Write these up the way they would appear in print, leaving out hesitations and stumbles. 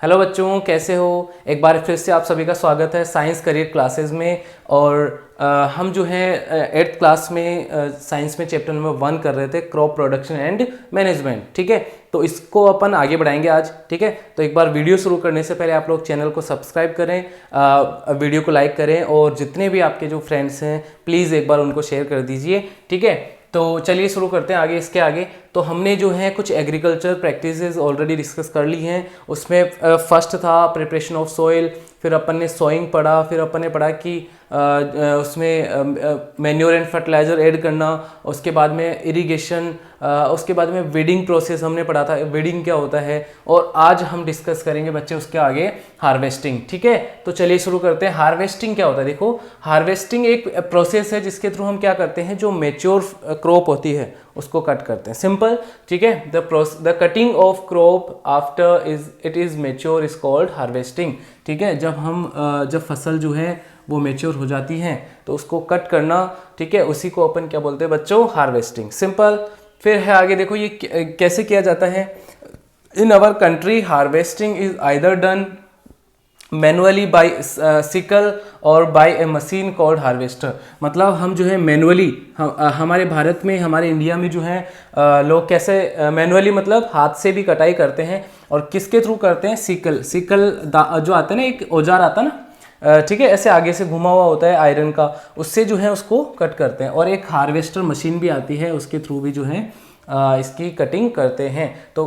Hello बच्चों, कैसे हो। एक बार फिर से आप सभी का स्वागत है साइंस करियर क्लासेस में। और हम जो है 8th क्लास में साइंस में चैप्टर नंबर 1 कर रहे थे, क्रॉप प्रोडक्शन एंड मैनेजमेंट। ठीक है, तो इसको अपन आगे बढ़ाएंगे आज। ठीक है, तो एक बार वीडियो शुरू करने से पहले आप लोग चैनल को सब्सक्राइब करें, वीडियो को लाइक करें और जितने भी आपके जो फ्रेंड्स हैं प्लीज़ एक बार उनको शेयर कर दीजिए। ठीक है, तो चलिए शुरू करते हैं आगे। इसके आगे तो हमने जो है कुछ एग्रीकल्चर प्रैक्टिसेस ऑलरेडी डिस्कस कर ली हैं। उसमें फर्स्ट था प्रिपरेशन ऑफ सॉइल, फिर अपन ने सोइंग पढ़ा, फिर अपन ने पढ़ा कि उसमें मैन्योर एंड फर्टिलाइज़र ऐड करना, उसके बाद में इरिगेशन, उसके बाद में वीडिंग प्रोसेस हमने पढ़ा था, वीडिंग क्या होता है। और आज हम डिस्कस करेंगे बच्चे उसके आगे हार्वेस्टिंग। ठीक है, तो चलिए शुरू करते हैं। हार्वेस्टिंग क्या होता है? देखो, हार्वेस्टिंग एक प्रोसेस है जिसके थ्रू हम क्या करते हैं, जो मेच्योर क्रॉप होती है उसको कट करते हैं। सिंपल। ठीक है, the cutting of crop after it is mature is called harvesting. ठीक है, जब फसल जो है वो मेच्योर हो जाती है तो उसको कट करना, ठीक है, उसी को अपन क्या बोलते हैं बच्चों? हार्वेस्टिंग। सिंपल। फिर है आगे, देखो ये कैसे किया जाता है। In our country harvesting is either done manually by sickle और by a machine called harvester. मतलब हम जो है मैनुअली, हमारे भारत में, हमारे इंडिया में जो है लोग कैसे मैनुअली मतलब हाथ से भी कटाई करते हैं। और किसके थ्रू करते हैं? सिकल जो आता है ना, एक औजार आता है ना, ठीक है, ऐसे आगे से घुमा हुआ होता है आयरन का, उससे जो है उसको कट करते हैं। और एक हार्वेस्टर मशीन भी आती है, उसके थ्रू भी जो है इसकी कटिंग करते हैं। तो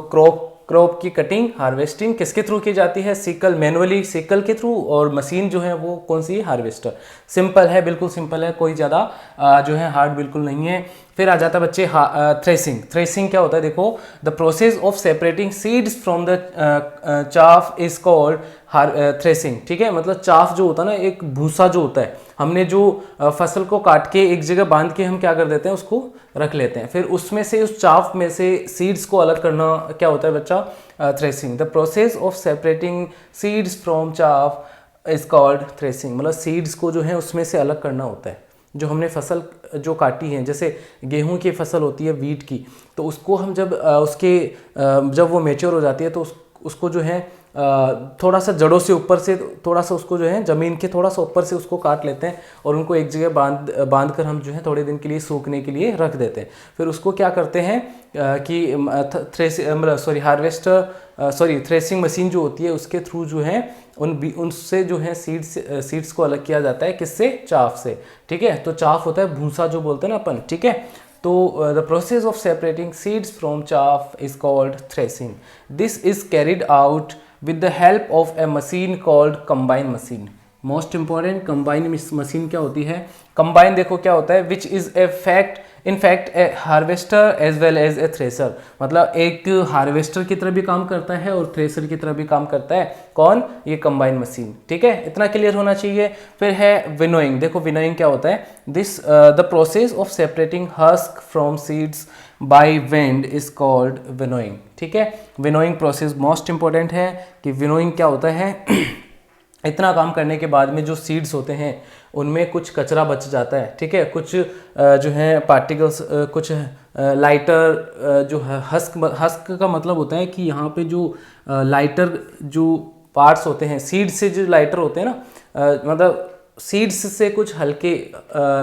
क्रॉप की कटिंग, हार्वेस्टिंग किसके थ्रू की जाती है? सिकल, मैनुअली सिकल के थ्रू। और मशीन जो है वो कौन सी है? हार्वेस्टर। सिंपल है, बिल्कुल सिंपल है, कोई ज़्यादा जो है हार्ड बिल्कुल नहीं है। फिर आ जाता है बच्चे थ्रेसिंग। थ्रेसिंग क्या होता है? देखो, the process of separating seeds from the chaff is called threshing. ठीक है, मतलब चाफ जो होता है ना, एक भूसा जो होता है, हमने जो फसल को काट के एक जगह बांध के हम क्या कर देते हैं, उसको रख लेते हैं। फिर उसमें से, उस चाफ में से सीड्स को अलग करना क्या होता है बच्चा? Threshing. The process of separating seeds from chaff is called threshing. मतलब सीड्स को जो है उसमें से अलग करना होता है। जो हमने फसल जो काटी है, जैसे गेहूं की फसल होती है, वीट की, तो उसको हम जब वो मेच्योर हो जाती है तो उसको जो है थोड़ा सा जड़ों से ऊपर से थोड़ा सा उसको जो है ज़मीन के थोड़ा सा ऊपर से उसको काट लेते हैं और उनको एक जगह बांध कर हम जो है थोड़े दिन के लिए सूखने के लिए रख देते हैं। फिर उसको क्या करते हैं कि थ्रेसिंग मशीन जो होती है उसके थ्रू जो है उनसे जो है सीड्स को अलग किया जाता है। किससे? चाफ से। ठीक है, तो चाफ होता है भूसा जो बोलते हैं ना अपन। ठीक है, तो the process of separating seeds from chaff is called threshing. This is carried out with the help of a machine called combine machine। Most important, combine machine क्या होती है? कंबाइन देखो क्या होता है, which is in fact a harvester as well as a thresher. मतलब एक harvester की तरह भी काम करता है और थ्रेसर की तरह भी काम करता है। कौन? ये कंबाइन मशीन। ठीक है, इतना क्लियर होना चाहिए। फिर है विनोइंग। देखो विनोइंग क्या होता है? The process of separating husk from seeds by wind is called winnowing. ठीक है, विनोइंग प्रोसेस मोस्ट इंपॉर्टेंट है कि विनोइंग क्या होता है। इतना काम करने के बाद में जो सीड्स होते हैं उनमें कुछ कचरा बच जाता है। ठीक है, कुछ जो है पार्टिकल्स, कुछ लाइटर जो है, हस्क का मतलब होता है कि यहाँ पे जो लाइटर जो पार्ट्स होते हैं, सीड से जो लाइटर होते हैं ना, मतलब सीड्स से कुछ हल्के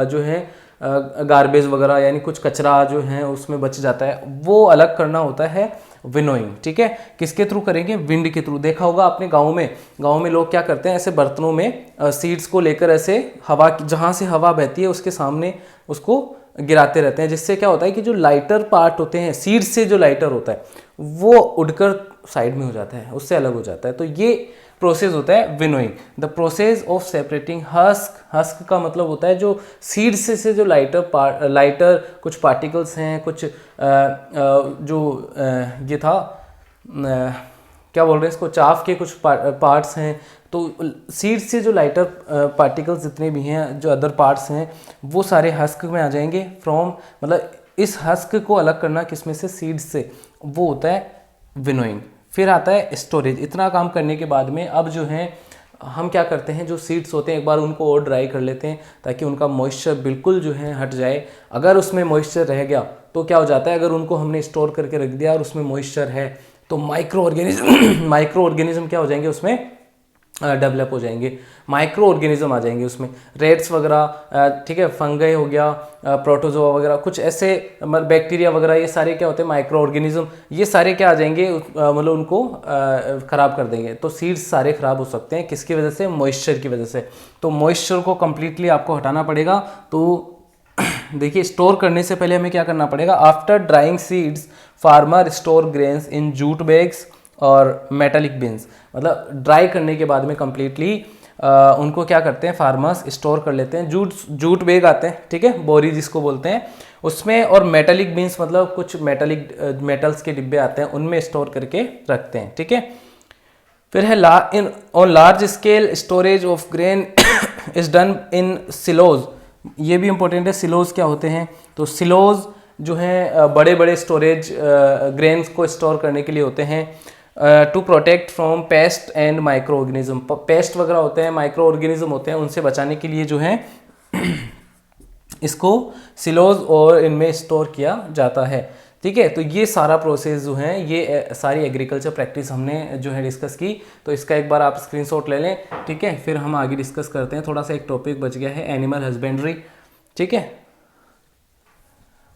जो है गार्बेज वगैरह, यानी कुछ कचरा जो है उसमें बच जाता है, वो अलग करना होता है विनोइंग। ठीक है, किसके थ्रू करेंगे? विंड के थ्रू। देखा होगा आपने गाँव में लोग क्या करते हैं, ऐसे बर्तनों में सीड्स को लेकर ऐसे हवा, जहाँ से हवा बहती है उसके सामने उसको गिराते रहते हैं, जिससे क्या होता है कि जो लाइटर पार्ट होते हैं, सीड्स से जो लाइटर होता है वो उड़कर साइड में हो जाता है, उससे अलग हो जाता है। तो ये प्रोसेस होता है winnowing. The process of separating husk का मतलब होता है जो सीड्स से जो लाइटर कुछ पार्टिकल्स हैं, कुछ ये था क्या बोल रहे हैं इसको, चाफ के कुछ पार्ट्स हैं। तो सीड्स से जो लाइटर पार्टिकल्स जितने भी हैं, जो अदर पार्ट्स हैं, वो सारे हस्क में आ जाएंगे। मतलब इस हस्क को अलग करना किसमें से? सीड्स से, वो होता है विनोइंग। फिर आता है स्टोरेज। इतना काम करने के बाद में अब जो है हम क्या करते हैं, जो सीड्स होते हैं एक बार उनको और ड्राई कर लेते हैं ताकि उनका मॉइस्चर बिल्कुल जो है हट जाए। अगर उसमें मॉइस्चर रह गया तो क्या हो जाता है, अगर उनको हमने स्टोर करके रख दिया और उसमें मॉइस्चर है तो माइक्रो ऑर्गेनिज्म माइक्रो ऑर्गेनिज्म क्या हो जाएंगे उसमें, डेवलप हो जाएंगे, माइक्रो ऑर्गेनिज्म आ जाएंगे उसमें, रेड्स वगैरह, ठीक है, फंगई हो गया, प्रोटोजोआ वगैरह, कुछ ऐसे बैक्टीरिया वगैरह, ये सारे क्या होते हैं माइक्रो ऑर्गेनिज्म, ये सारे क्या आ जाएंगे, मतलब उनको ख़राब कर देंगे। तो सीड्स सारे ख़राब हो सकते हैं, किसकी वजह से, मॉइस्चर की वजह से। तो मॉइस्चर को कम्प्लीटली आपको हटाना पड़ेगा। तो देखिए, स्टोर करने से पहले हमें क्या करना पड़ेगा, after drawing seeds farmer store grains in jute bags और मेटालिक बिन्स। मतलब ड्राई करने के बाद में कम्प्लीटली उनको क्या करते हैं, फार्मर्स स्टोर कर लेते हैं, जूट बैग आते हैं, ठीक है, बोरी जिसको बोलते हैं उसमें, और मेटालिक बिन्स मतलब कुछ मेटल्स के डिब्बे आते हैं, उनमें स्टोर करके रखते हैं, ठीक है। फिर है on large scale storage of grain is done in silos. ये भी इंपॉर्टेंट है, सिलोज क्या होते हैं, तो सिलोज जो है बड़े बड़े स्टोरेज ग्रेन्स को स्टोर करने के लिए होते हैं, to protect from pest and microorganism. Pest वगैरह होते हैं, माइक्रो ऑर्गेनिज्म होते हैं, उनसे बचाने के लिए जो है इसको सिलोज और इनमें स्टोर किया जाता है, ठीक है। तो ये सारा प्रोसेस जो है, ये सारी एग्रीकल्चर प्रैक्टिस हमने जो है डिस्कस की। तो इसका एक बार आप स्क्रीनशॉट ले लें, ठीक है, फिर हम आगे डिस्कस करते हैं। थोड़ा सा एक टॉपिक बच गया है, एनिमल हस्बेंड्री, ठीक है,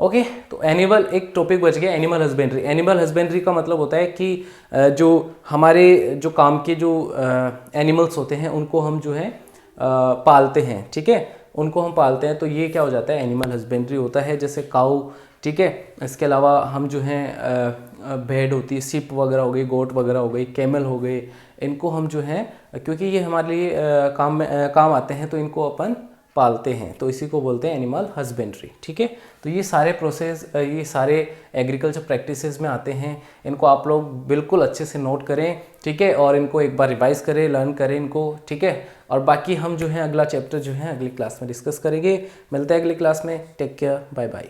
ओके। तो एक टॉपिक बच गया, एनिमल हस्बेंड्री। एनिमल हस्बेंड्री का मतलब होता है कि जो हमारे जो काम के जो एनिमल्स होते हैं उनको हम जो है पालते हैं, ठीक है, उनको हम पालते हैं, तो ये क्या हो जाता है, एनिमल हस्बेंड्री होता है। जैसे काऊ, ठीक है, इसके अलावा हम जो हैं भेड़ होती है, सिप वगैरह हो गई, गोट वगैरह हो गई, कैमल हो गए, इनको हम जो हैं, क्योंकि ये हमारे लिए काम आते हैं, तो इनको अपन पालते हैं, तो इसी को बोलते हैं एनिमल हस्बेंड्री, ठीक है। तो ये सारे प्रोसेस, ये सारे एग्रीकल्चर प्रैक्टिसेस में आते हैं, इनको आप लोग बिल्कुल अच्छे से नोट करें, ठीक है, और इनको एक बार रिवाइज करें, लर्न करें इनको, ठीक है। और बाकी हम जो है अगला चैप्टर जो है अगली क्लास में डिस्कस करेंगे। मिलते हैं अगली क्लास में, टेक केयर, बाय बाय।